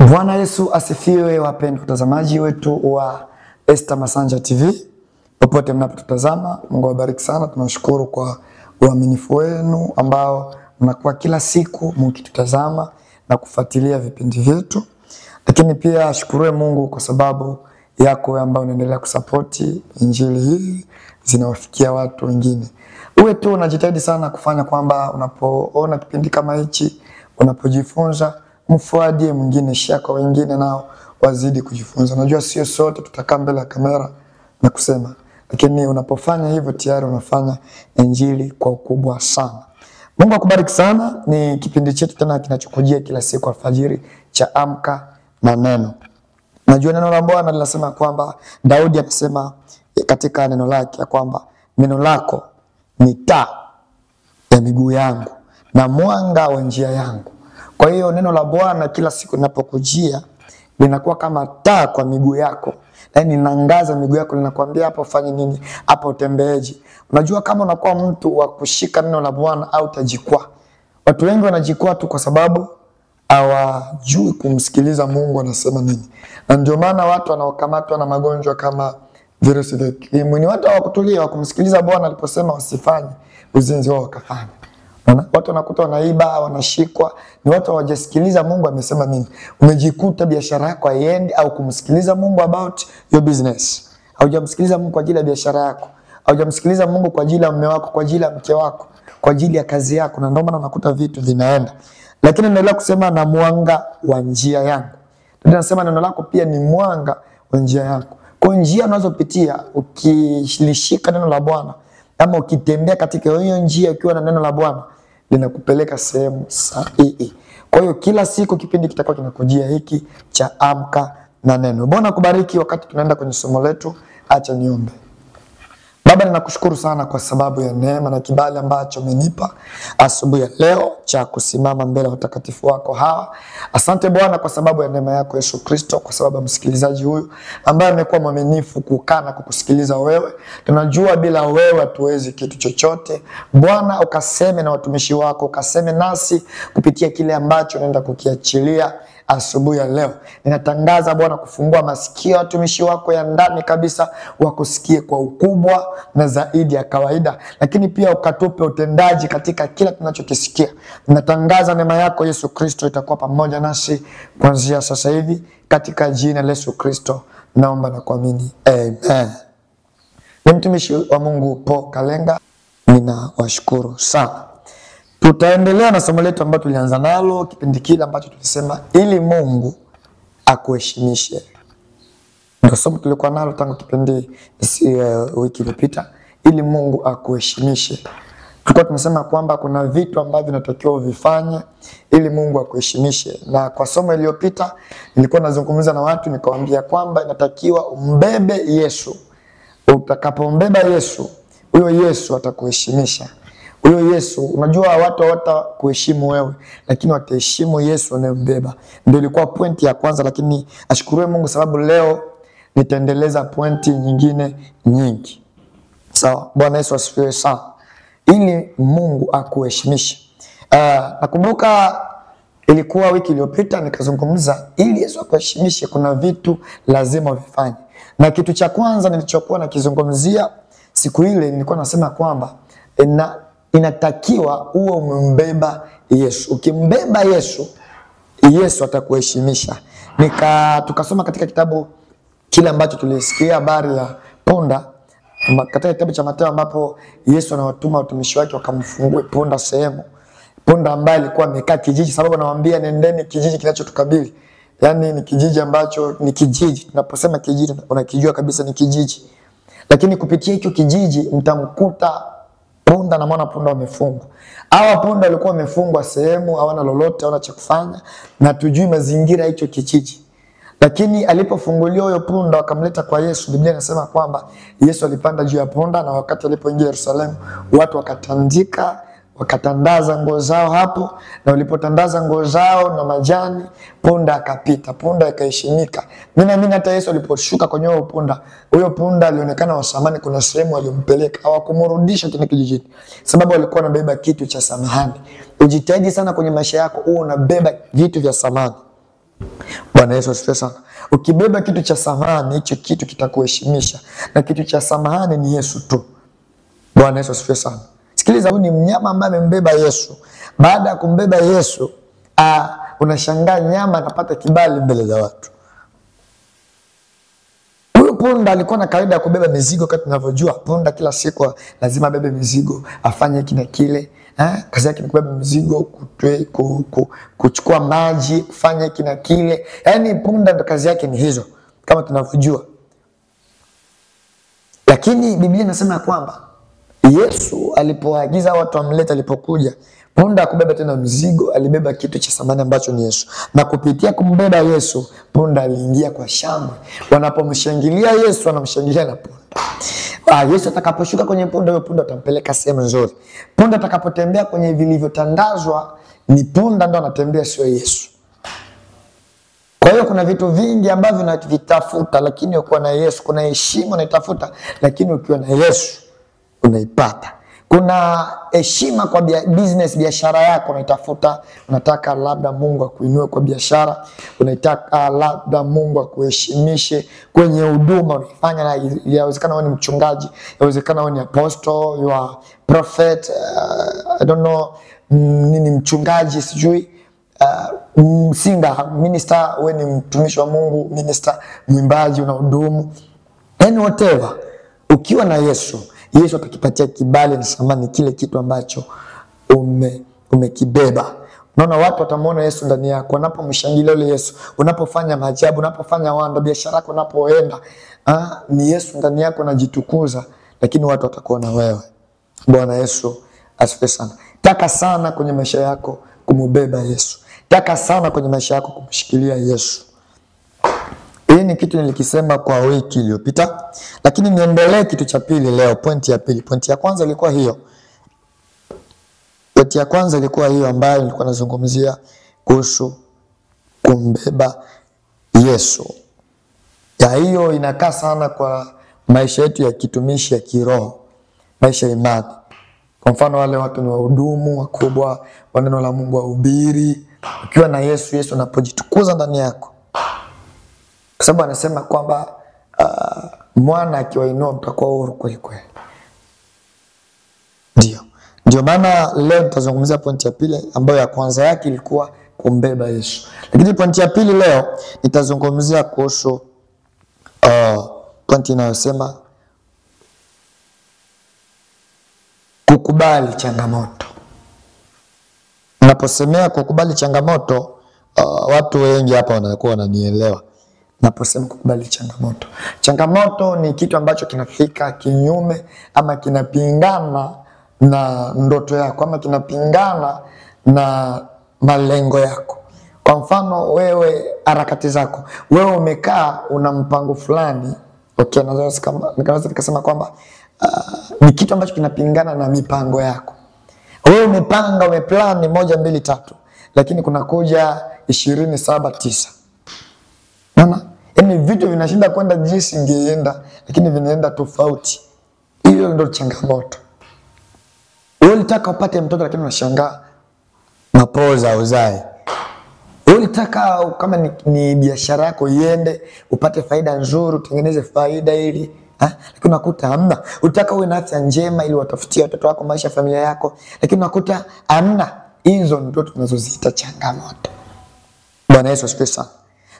Bwana Yesu asifiwe, wapendwa watazamaji wetu wa Esther Masanja TV. Popote mnapotazama, Mungu awabariki sana. Tunashukuru kwa uaminifu wenu ambao mnakuwa kila siku mkitutazama na kufuatilia vipindi vyetu. Lakini pia shukurue Mungu kwa sababu yako ambao unaendelea kusapoti injili hii zinawafikia watu wengine. Uwe tu unajitahidi sana kufanya kwamba unapoona kipindi kama hichi, unapojifunza mfuadie mwingine, share kwa wengine nao wazidi kujifunza. Unajua sio sote tutakaa mbele ya kamera na kusema, lakini unapofanya hivyo tayari unafanya injili kwa ukubwa sana. Mungu akubariki sana. Ni kipindi chetu tena kinachokujia kila siku alfajiri cha Amka na Neno. Najua neno la Bwana linasema kwamba Daudi anasema katika neno lake kwamba neno lako ni taa ya miguu yangu na mwanga wa njia yangu. Kwa hiyo neno la Bwana kila siku linapokujia linakuwa kama taa kwa miguu yako. Yaani linaangaza miguu yako, linakuambia hapa ufanye nini, hapa utembeeje. Unajua kama unakuwa mtu wa kushika neno la Bwana au utajikwaa. Watu wengi wanajikwaa tu kwa sababu hawajui kumsikiliza Mungu anasema nini. Na ndio maana watu wanaokamatwa na magonjwa kama virusi vya ukimwi ni watu hawakutulia wa kumsikiliza Bwana aliposema wasifanye uzinzi wao wakafanya. Watu wanakuta wanaiba, wanashikwa, ni watu hawajasikiliza Mungu amesema nini. Umejikuta biashara yako haiendi au kumsikiliza Mungu about your business. Haujamsikiliza Mungu kwa ajili ya biashara yako. Haujamsikiliza Mungu kwa ajili ya mume wako, kwa ajili ya mke wako, kwa ajili ya kazi yako, na ndio maana unakuta vitu vinaenda. Lakini neno lako kusema na mwanga wa njia yangu. Ndio nasema neno lako pia ni mwanga wa njia yangu. Kwa njia unazopitia ukilishika neno la Bwana ama ukitembea katika hiyo njia ukiwa na neno la Bwana linakupeleka sehemu sahihi. Kwa hiyo kila siku kipindi kitakuwa kinakujia hiki cha Amka na Neno. Bwana kubariki. Wakati tunaenda kwenye somo letu, acha niombe. Baba, ninakushukuru sana kwa sababu ya neema na kibali ambacho umenipa asubuhi ya leo cha kusimama mbele ya watakatifu wako hawa. Asante Bwana kwa sababu ya neema yako Yesu Kristo, kwa sababu ya msikilizaji huyu ambaye amekuwa mwaminifu kukaa na kukusikiliza wewe. Tunajua bila wewe hatuwezi kitu chochote. Bwana ukaseme na watumishi wako, ukaseme nasi kupitia kile ambacho unaenda kukiachilia asubuhi ya leo. Ninatangaza Bwana kufungua masikio ya watumishi wako ya ndani kabisa, wakusikie kwa ukubwa na zaidi ya kawaida, lakini pia ukatupe utendaji katika kila tunachokisikia. Ninatangaza neema yako Yesu Kristo itakuwa pamoja nasi kuanzia sasa hivi, katika jina la Yesu Kristo naomba na kuamini, amen. Ni mtumishi wa Mungu Paul Kalenga, ninawashukuru sana. Tutaendelea na somo letu ambalo tulianza nalo kipindi kile ambacho tulisema ili Mungu akuheshimishe. Ndio somo tulikuwa nalo tangu kipindi wiki iliyopita, ili Mungu akuheshimishe. Tulikuwa tunasema kwamba kuna vitu ambavyo vinatakiwa uvifanye ili Mungu akuheshimishe. Na kwa somo iliyopita nilikuwa nazungumza na watu nikawaambia kwamba inatakiwa umbebe Yesu. Utakapombeba Yesu, huyo Yesu atakuheshimisha. Huyo Yesu, unajua watu hawatakuheshimu wewe, lakini wataheshimu Yesu anayembeba. Ndio ilikuwa pointi ya kwanza, lakini ashukuriwe Mungu sababu leo nitaendeleza pointi nyingine nyingi. Sawa, Bwana Yesu asifiwe sana. Ili Mungu akuheshimishe. Nakumbuka ilikuwa wiki iliyopita nikazungumza ili Yesu akuheshimishe kuna vitu lazima uvifanye. Na kitu cha kwanza nilichokuwa nakizungumzia siku ile nilikuwa nasema kwamba inatakiwa uwe umembeba Yesu. Ukimbeba Yesu, Yesu atakuheshimisha. Tukasoma katika kitabu kile ambacho tulisikia habari ya punda, katika kitabu cha Mathayo ambapo Yesu anawatuma watumishi wake wakamfungue punda sehemu. Punda ambaye alikuwa amekaa kijiji, sababu anawaambia nendeni kijiji kinachotukabili. Yaani ni kijiji ambacho ni kijiji. Tunaposema kijiji unakijua kabisa ni kijiji. Lakini kupitia hicho kijiji mtamkuta punda na mwana punda wamefungwa. Hawa punda walikuwa wamefungwa sehemu, hawana lolote, hawana cha kufanya, na tujui mazingira hicho kijiji. Lakini alipofunguliwa huyo punda wakamleta kwa Yesu, Biblia inasema kwamba Yesu alipanda juu ya punda, na wakati alipoingia Yerusalemu watu wakatandaza nguo zao hapo, na walipotandaza nguo zao na majani, punda akapita, punda akaheshimika. Mimi hata Yesu aliposhuka kwenye huyo punda alionekana wa samani. Kuna sehemu alimpeleka, hawakumrudisha tena kijijini sababu alikuwa anabeba kitu cha samani. Ujitahidi sana kwenye maisha yako uwe unabeba vitu vya samani. Bwana Yesu asifiwe sana. Ukibeba kitu cha samahani, hicho kitu kitakuheshimisha, na kitu cha samahani ni Yesu tu. Bwana Yesu asifiwe sana. Sikiliza, huyu ni mnyama ambaye amembeba Yesu. Baada ya kumbeba Yesu, unashangaa nyama anapata kibali mbele za watu. Huyu punda alikuwa na kawaida ya kubeba mizigo. Kama tunavyojua, punda kila siku lazima abebe mizigo, afanye hiki na kile. Kazi yake ni kubeba mizigo, kuchukua maji, kufanya hiki na kile. Yaani punda ndo kazi yake ni hizo, kama tunavyojua. Lakini Biblia inasema kwamba Yesu alipoagiza watu wamlete, alipokuja, punda akubeba tena mzigo, alibeba kitu cha samani ambacho ni Yesu. Na kupitia kumbeba Yesu, punda aliingia kwa shangwe. Wanapomshangilia Yesu, wanamshangilia na punda. Yesu atakaposhuka kwenye punda, huyo punda atampeleka sehemu nzuri. Punda atakapotembea kwenye vilivyotandazwa, ni punda ndo anatembea, sio Yesu. Kwa hiyo kuna vitu vingi ambavyo unavitafuta, lakini ukiwa na Yesu, kuna heshima unaitafuta, lakini ukiwa na Yesu unaipata. Kuna heshima kwa business, biashara yako unaitafuta, unataka labda Mungu akuinue kwa biashara, unataka labda Mungu akuheshimishe kwenye huduma unaifanya, na inawezekana wewe ni mchungaji, inawezekana wewe ni apostle, you are prophet, I don't know nini mchungaji, sijui singer, minister, wewe ni mtumishi wa Mungu, minister, mwimbaji, unahudumu, and whatever. Ukiwa na Yesu, Yesu atakipatia kibali na samani kile kitu ambacho umekibeba. Unaona, watu watamuona Yesu ndani yako wanapomshangilia yule Yesu. Unapofanya maajabu, unapofanya wanda, biashara yako unapoenda, ni Yesu ndani yako anajitukuza, lakini watu watakuona wewe. Bwana Yesu asifiwe sana. Taka sana kwenye maisha yako kumubeba Yesu. Taka sana kwenye maisha yako kumshikilia Yesu. Hii ni kitu nilikisema kwa wiki iliyopita, lakini niendelee kitu cha pili leo, pointi ya pili. Pointi ya kwanza ilikuwa hiyo. Pointi ya kwanza ilikuwa hiyo ambayo nilikuwa nazungumzia kuhusu kumbeba Yesu. Ya hiyo inakaa sana kwa maisha yetu ya kitumishi ya kiroho, maisha ya imani. Kwa mfano wale watu ni wahudumu wakubwa wa neno la Mungu, wahubiri. Ukiwa na Yesu, Yesu anapojitukuza ndani yako. Kwa sababu anasema kwamba mwana akiwainua mtakuwa huru kweli kweli. Ndio maana leo nitazungumzia pointi ya pili ambayo ya kwanza yake ilikuwa kumbeba Yesu. Lakini pointi ya pili leo nitazungumzia kuhusu pointi inayosema kukubali changamoto. Naposemea kukubali changamoto, watu wengi hapa wanakuwa wananielewa. Naposema kukubali changamoto, changamoto ni kitu ambacho kinafika kinyume ama kinapingana na ndoto yako, ama kinapingana na malengo yako. Kwa mfano wewe, harakati zako, wewe umekaa una mpango fulani, okay, naweza nikasema kwamba ni kitu ambacho kinapingana na mipango yako. Wewe umepanga, umeplan 1 2 3, lakini kuna kuja 27 9. Yaani vitu vinashinda kwenda jinsi ingeenda, lakini vinaenda tofauti. Hiyo ndio changamoto. Wewe unataka upate mtoto, lakini unashangaa mapoza uzae. Wewe unataka kama ni biashara yako iende, upate faida nzuri, utengeneze faida ili, lakini unakuta hamna. Unataka uwe na afya njema ili watafutie watoto wako, maisha ya familia yako, lakini unakuta hamna. Hizo ndio tunazoziita changamoto. Bwana Yesu asifiwe sana.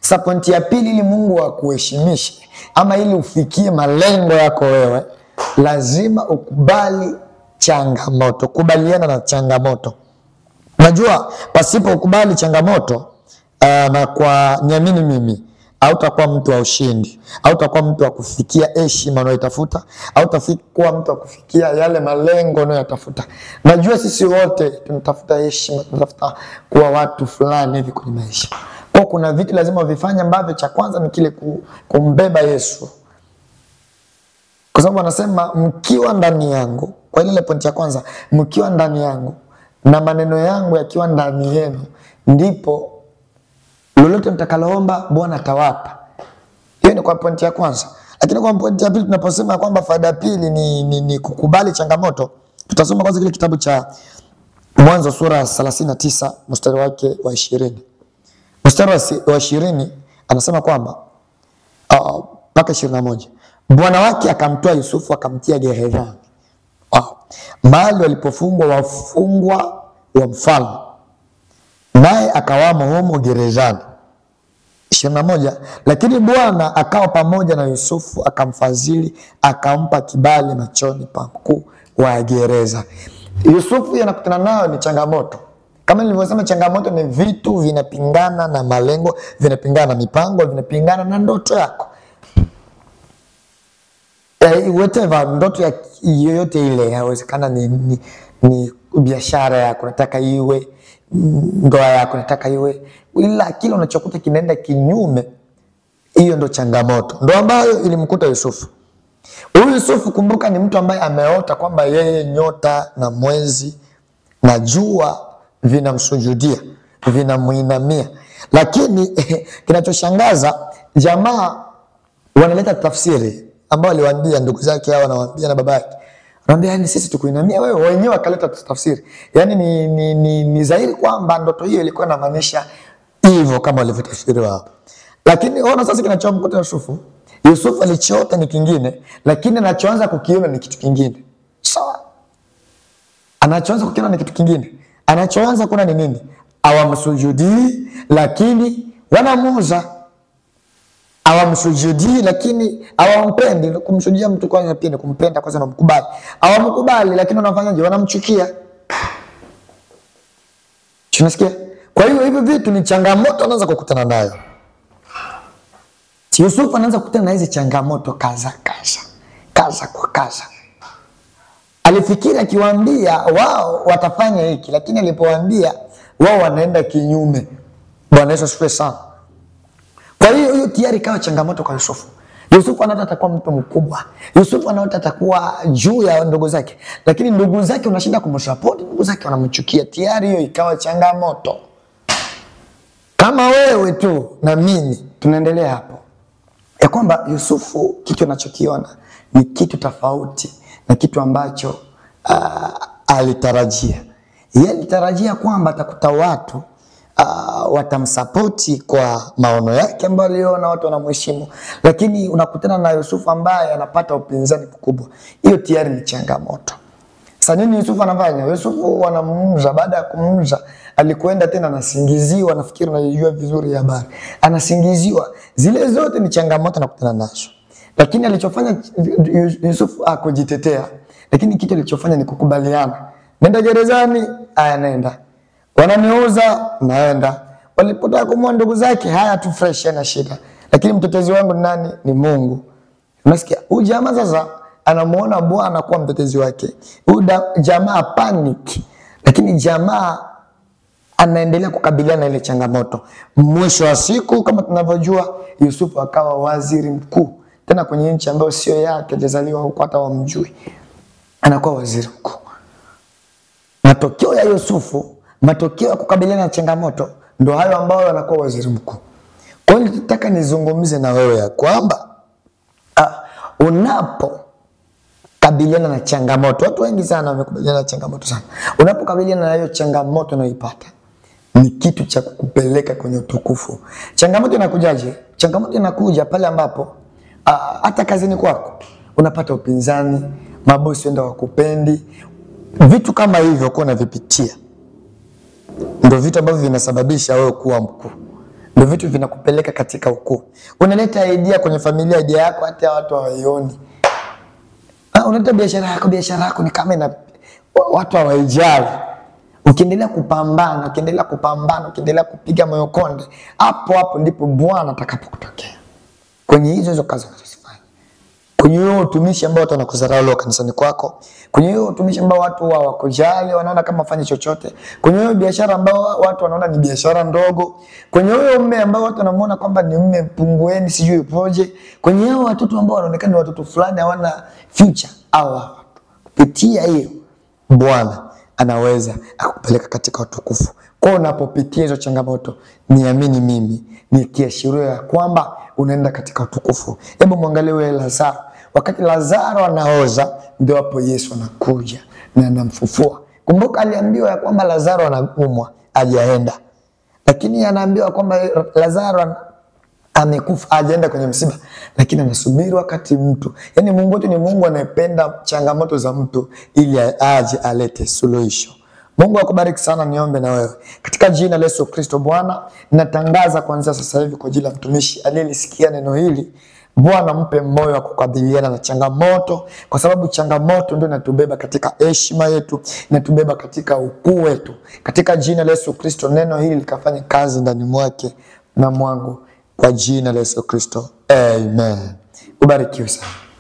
Sasa pointi ya pili, ili Mungu akuheshimishe ama ili ufikie malengo yako wewe, lazima ukubali changamoto. Kubaliana na changamoto. Najua pasipo ukubali changamoto, na kwa niamini mimi, hautakuwa mtu wa ushindi, hautakuwa mtu wa kufikia heshima unayotafuta, hautakuwa mtu wa kufikia yale malengo unayotafuta. Najua sisi wote tunatafuta heshima, tunatafuta kuwa watu fulani hivi kwenye maisha. Kwa kuna vitu lazima uvifanye ambavyo cha kwanza ni kile kumbeba Yesu. Kwa sababu anasema mkiwa ndani yangu, kwa ile pointi ya kwanza, mkiwa ndani yangu na maneno yangu yakiwa ndani yenu, ndipo lolote mtakaloomba Bwana atawapa. Hiyo ni kwa pointi ya kwanza. Lakini kwa pointi ya pili, tunaposema kwamba faida ya pili ni kukubali changamoto, tutasoma kwanza kile kitabu cha Mwanzo sura 39 mstari wake wa 20. mstari wa 20 anasema kwamba mpaka 21, bwana wake akamtoa Yusufu akamtia gerezani, mahali walipofungwa wafungwa wa mfalme, naye akawamo humo gerezani. 21, lakini Bwana akawa pamoja na Yusufu akamfadhili, akampa kibali machoni pa mkuu wa gereza. Yusufu yanakutana nayo ni changamoto. Kama nilivyosema, changamoto ni vitu vinapingana na malengo, vinapingana na mipango, vinapingana na ndoto yako. Whatever, ndoto ya yoyote ile, yawezekana ni biashara yako nataka iwe, ndoa yako nataka iwe, ila kile unachokuta kinaenda kinyume, hiyo ndo changamoto. Ndo ambayo ilimkuta Yusufu. Huyu Yusufu, kumbuka, ni mtu ambaye ameota kwamba yeye nyota na mwezi na jua vinamsujudia, vinamuinamia. Lakini kinachoshangaza, jamaa wanaleta tafsiri ambao aliwaambia ndugu zake hao, anawaambia na baba yake. Anawaambia yani sisi tukuinamia wewe, wenyewe akaleta tafsiri. Yani ni dhahiri kwamba ndoto hiyo ilikuwa inamaanisha hivyo kama walivyotafsiri wao. Lakini ona sasa kinachomkuta Yusufu. Yusufu alichoota ni kingine, lakini anachoanza kukiona ni kitu kingine. Sawa? Anachoanza kukiona ni kitu kingine. Anachoanza kuna ni nini? Hawamsujudii lakini wanamuuza. Hawamsujudii lakini hawampendi. Kumsujudia mtu kwanza pia ni kumpenda, kwanza namkubali. Hawamkubali lakini wanafanyaje? Wanamchukia. Tunasikia? Kwa hiyo hivi vitu ni changamoto anaanza kukutana nayo. Yusufu anaanza kukutana na hizi changamoto kaza kwa kaza. Alifikiri akiwaambia wao watafanya hiki, lakini alipowaambia wao wanaenda kinyume. Bwana Yesu asifiwe sana. Kwa hiyo tayari kawa changamoto kwa Yusufu. Yusufu anaota atakuwa mtu mkubwa. Yusufu anaota atakuwa juu ya ndugu zake, lakini ndugu zake wanashinda kumsupport, ndugu zake wanamchukia. Tayari hiyo ikawa changamoto. Kama wewe tu na mimi tunaendelea hapo, ya kwamba Yusufu kitu anachokiona ni kitu tofauti na kitu ambacho alitarajia. Yeye alitarajia kwamba atakuta watu watamsapoti kwa maono yake ambayo aliona, watu wanamheshimu, lakini unakutana na Yusufu ambaye anapata upinzani mkubwa. Hiyo tayari ni changamoto. Sasa nini Yusufu anafanya? Yusufu wanamuuza. Baada ya kumuuza, alikwenda tena anasingiziwa. Nafikiri unajua vizuri habari. Anasingiziwa. Zile zote ni changamoto nakutana nazo. Lakini alichofanya Yusufu hakujitetea. Lakini kitu alichofanya ni kukubaliana. Nenda gerezani, haya nenda. Wananiuza, naenda. Walipotaka kumua ndugu zake, haya tu fresh, yana shida. Lakini mtetezi wangu ni nani? Ni Mungu. Unasikia? Huyu jamaa sasa anamuona Bwana kuwa mtetezi wake. Huyu jamaa panic. Lakini jamaa anaendelea kukabiliana na ile changamoto. Mwisho wa siku, kama tunavyojua, Yusufu akawa waziri mkuu. Tena kwenye nchi ambayo sio yake, hajazaliwa huko, hata wamjui. Anakuwa waziri mkuu. Matokeo ya Yusufu, matokeo ya kukabiliana na changamoto, ndio hayo ambayo anakuwa waziri mkuu. Kwa hiyo nataka nizungumze na wewe ya kwamba unapokabiliana na changamoto, watu wengi sana wamekabiliana na changamoto sana. Unapokabiliana na hiyo changamoto unayoipata, ni kitu cha kukupeleka kwenye utukufu. Changamoto inakujaje? Changamoto inakuja pale ambapo hata kazini kwako unapata upinzani, mabosi wenda wakupendi, vitu kama hivyo kwa unavipitia. Ndio vitu ambavyo vinasababisha wewe kuwa mkuu. Ndio vitu vinakupeleka katika ukuu. Unaleta idea kwenye familia, idea yako hata watu hawaioni. Unaleta biashara yako ni kama watu hawaijali. Ukiendelea kupambana, ukiendelea kupiga moyo konde, hapo ndipo Bwana atakapokutokea. Kwenye hizo kazi unazofanya. Kwenye hiyo utumishi ambao watu wanakudharau leo kanisani kwako, kwenye hiyo utumishi ambao watu hawakujali, wanaona kama fanya chochote, kwenye hiyo biashara ambao watu wanaona ni biashara ndogo, kwenye hiyo mume ambao watu wanamuona kwamba ni mume pungueni sijui upoje, kwenye hiyo watoto ambao wanaonekana ni watoto fulani hawana future, kupitia hiyo Bwana anaweza akakupeleka katika utukufu. Kwa unapopitia hizo changamoto, niamini mimi, ni kiashirio ya kwamba unaenda katika utukufu. Hebu muangalie wewe Lazaro. Wakati Lazaro anaoza, ndio hapo Yesu anakuja na anamfufua. Kumbuka aliambiwa ya kwamba Lazaro anaumwa, hajaenda. lakini anaambiwa kwamba Lazaro amekufa, hajaenda kwenye msiba, lakini anasubiri wakati mtu. Yaani Mungu wetu ni Mungu anayependa changamoto za mtu ili aje alete suluhisho. Mungu akubariki sana. Niombe na wewe katika jina la Yesu Kristo. Bwana, natangaza kuanzia sasa hivi kwa ajili ya mtumishi aliyelisikia neno hili. Bwana, mpe moyo wa kukabiliana na changamoto, kwa sababu changamoto ndio inatubeba katika heshima yetu, inatubeba katika ukuu wetu. Katika jina la Yesu Kristo, neno hili likafanye kazi ndani mwake na mwangu, kwa jina la Yesu Kristo. Amen. Ubarikiwe sana.